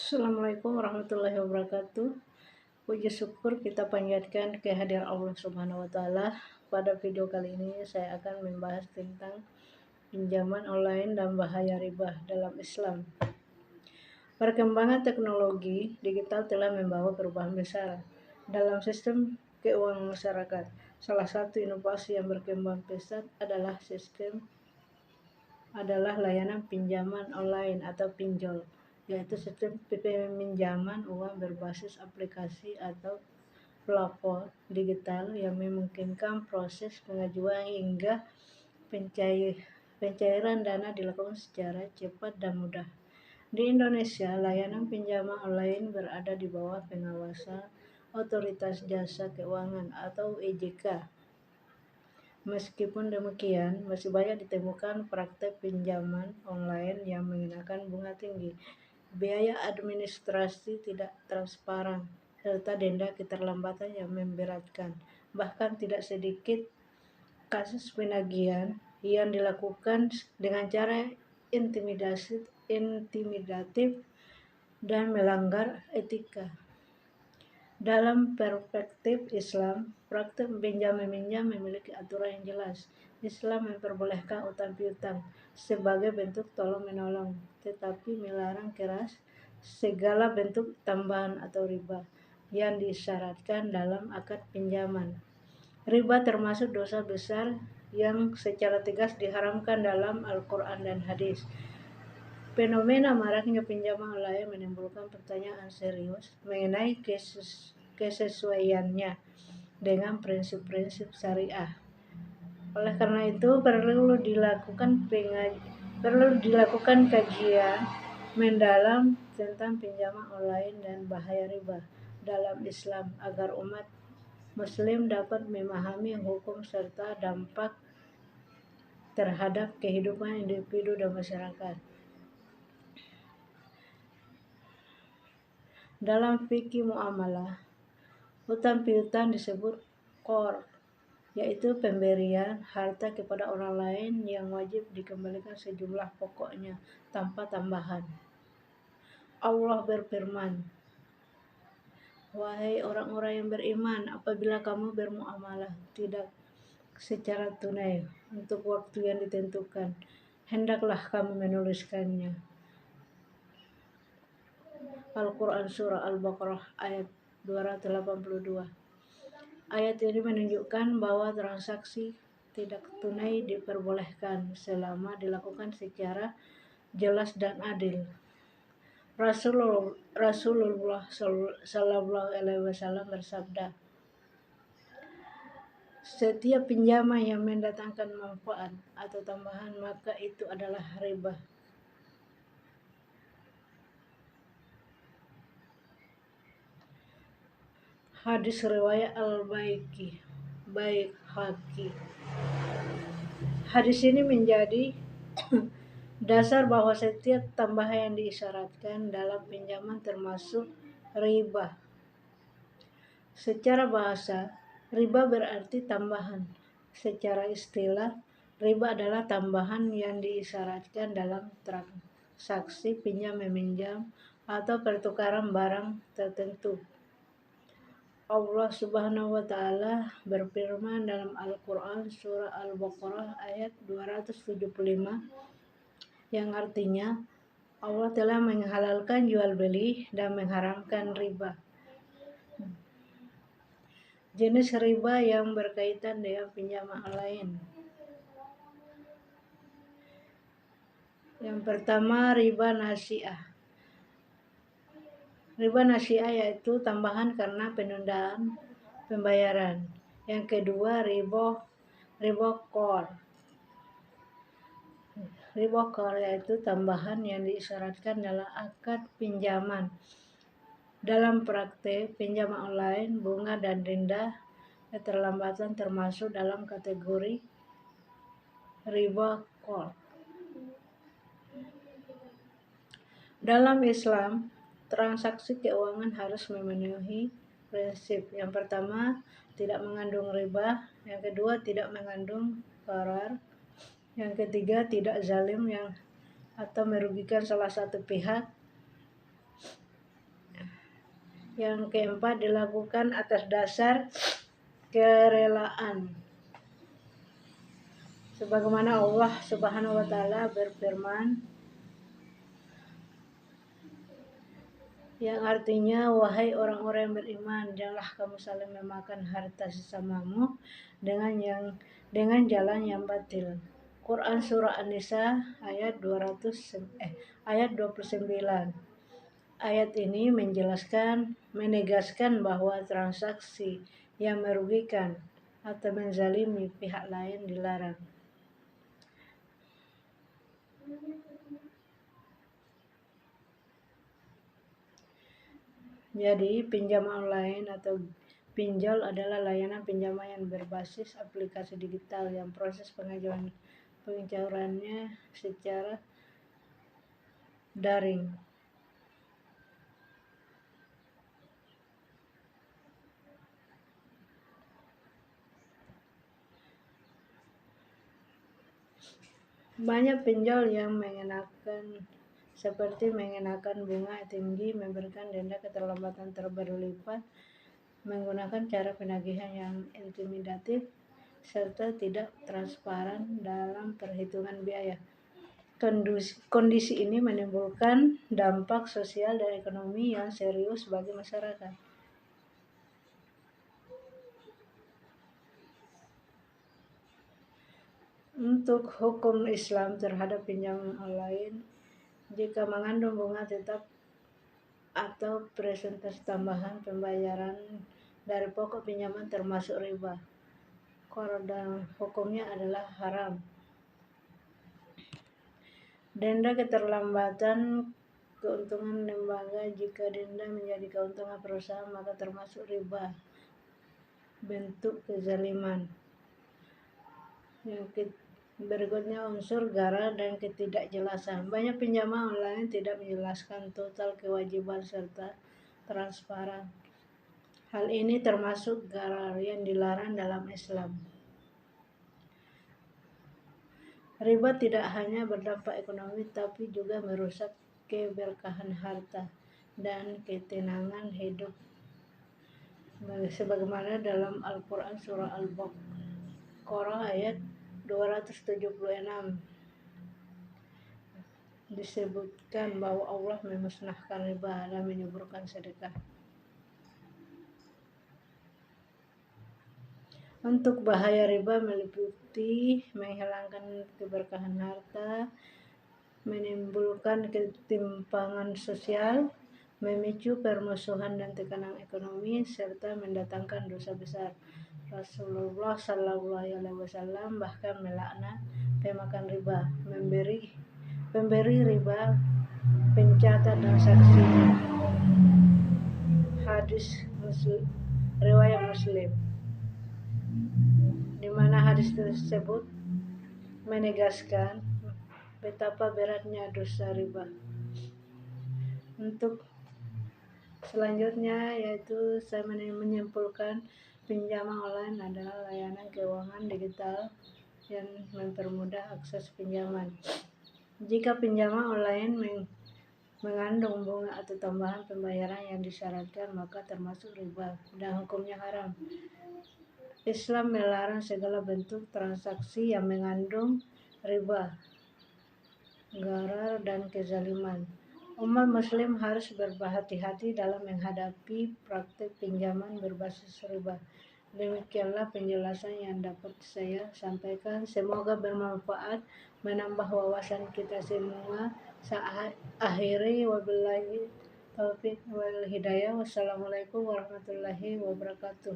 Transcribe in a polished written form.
Assalamualaikum warahmatullahi wabarakatuh. Puji syukur kita panjatkan kehadiran Allah Subhanahu wa taala. Pada video kali ini saya akan membahas tentang pinjaman online dan bahaya riba dalam Islam. Perkembangan teknologi digital telah membawa perubahan besar dalam sistem keuangan masyarakat. Salah satu inovasi yang berkembang pesat adalah layanan pinjaman online atau pinjol, yaitu sistem peminjaman uang berbasis aplikasi atau platform digital yang memungkinkan proses pengajuan hingga pencairan dana dilakukan secara cepat dan mudah. Di Indonesia, layanan pinjaman online berada di bawah pengawasan Otoritas Jasa Keuangan atau OJK. Meskipun demikian, masih banyak ditemukan praktek pinjaman online yang mengenakan bunga tinggi, biaya administrasi tidak transparan, serta denda keterlambatan yang memberatkan. Bahkan tidak sedikit kasus penagihan yang dilakukan dengan cara intimidatif dan melanggar etika. Dalam perspektif Islam, praktik pinjam-meminjam memiliki aturan yang jelas. Islam memperbolehkan utang piutang sebagai bentuk tolong-menolong, tetapi melarang keras segala bentuk tambahan atau riba yang disyaratkan dalam akad pinjaman. Riba termasuk dosa besar yang secara tegas diharamkan dalam Al-Quran dan hadis. Fenomena maraknya pinjaman online menimbulkan pertanyaan serius mengenai kesesuaiannya dengan prinsip-prinsip syariah. Oleh karena itu, perlu dilakukan kajian mendalam tentang pinjaman online dan bahaya riba dalam Islam agar umat Muslim dapat memahami hukum serta dampak terhadap kehidupan individu dan masyarakat. Dalam fikih muamalah, hutang piutang disebut qard, yaitu pemberian harta kepada orang lain yang wajib dikembalikan sejumlah pokoknya tanpa tambahan. Allah berfirman, "Wahai orang-orang yang beriman, apabila kamu bermuamalah tidak secara tunai untuk waktu yang ditentukan, hendaklah kamu menuliskannya." Al-Quran Surah Al-Baqarah ayat 282. Ayat ini menunjukkan bahwa transaksi tidak tunai diperbolehkan selama dilakukan secara jelas dan adil. Rasulullah Sallallahu Alaihi Wasallam bersabda, "Setiap pinjaman yang mendatangkan manfaat atau tambahan maka itu adalah riba." Hadis riwayat Al-Baihaqi. Hadis ini menjadi dasar bahwa setiap tambahan yang disyaratkan dalam pinjaman termasuk riba. Secara bahasa, riba berarti tambahan. Secara istilah, riba adalah tambahan yang disyaratkan dalam transaksi pinjam-meminjam atau pertukaran barang tertentu. Allah Subhanahu wa taala berfirman dalam Al-Quran Surah Al-Baqarah ayat 275 yang artinya Allah telah menghalalkan jual beli dan mengharamkan riba. Jenis riba yang berkaitan dengan pinjaman online. Yang pertama, riba nasi'ah. Riba nasi'ah yaitu tambahan karena penundaan pembayaran. Yang kedua, riba qard. Riba qard yaitu tambahan yang disyaratkan dalam akad pinjaman. Dalam praktek pinjaman online, bunga dan denda keterlambatan termasuk dalam kategori riba qard. Dalam Islam, transaksi keuangan harus memenuhi prinsip. Yang pertama, tidak mengandung riba. Yang kedua, tidak mengandung gharar. Yang ketiga, tidak zalim atau merugikan salah satu pihak. Yang keempat, dilakukan atas dasar kerelaan. Sebagaimana Allah Subhanahu wa taala berfirman, yang artinya, wahai orang-orang yang beriman, janganlah kamu saling memakan harta sesamamu dengan jalan yang batil. Quran surah An-Nisa ayat 29. Ayat ini menegaskan bahwa transaksi yang merugikan atau menzalimi pihak lain dilarang. Jadi, pinjaman online atau pinjol adalah layanan pinjaman yang berbasis aplikasi digital yang proses pengeluarannya secara daring. Banyak pinjol yang seperti mengenakan bunga tinggi, memberikan denda keterlambatan berlipat, menggunakan cara penagihan yang intimidatif, serta tidak transparan dalam perhitungan biaya. Kondisi ini menimbulkan dampak sosial dan ekonomi yang serius bagi masyarakat. Untuk hukum Islam terhadap pinjaman online, jika mengandung bunga tetap atau persentase tambahan pembayaran dari pokok pinjaman termasuk riba. Dan hukumnya adalah haram. Denda keterlambatan keuntungan lembaga. Jika denda menjadi keuntungan perusahaan, maka termasuk riba, bentuk kezaliman. Yang berikutnya, unsur gara dan ketidakjelasan. Banyak pinjaman online tidak menjelaskan total kewajiban serta transparan. Hal ini termasuk gharar yang dilarang dalam Islam. Riba tidak hanya berdampak ekonomi, tapi juga merusak keberkahan harta dan ketenangan hidup. Sebagaimana dalam Al-Quran surah Al-Baqarah ayat 276 disebutkan bahwa Allah memusnahkan riba dan menyuburkan sedekah. Untuk bahaya riba meliputi menghilangkan keberkahan harta, menimbulkan ketimpangan sosial, memicu permusuhan dan tekanan ekonomi, serta mendatangkan dosa besar. Rasulullah SAW bahkan melaknat pemakan riba, pemberi riba, pencatat dan saksinya. Hadis riwayat Muslim, di mana hadis tersebut menegaskan betapa beratnya dosa riba. Untuk selanjutnya, yaitu saya menyimpulkan pinjaman online adalah layanan keuangan digital yang mempermudah akses pinjaman. Jika pinjaman online mengandung bunga atau tambahan pembayaran yang disyaratkan, maka termasuk riba dan hukumnya haram. Islam melarang segala bentuk transaksi yang mengandung riba, gharar, dan kezaliman. Umat muslim harus berhati-hati dalam menghadapi praktik pinjaman berbasis riba. Demikianlah penjelasan yang dapat saya sampaikan. Semoga bermanfaat, menambah wawasan kita semua. Saya akhiri, wabillahi taufiq wal hidayah. Wassalamualaikum warahmatullahi wabarakatuh.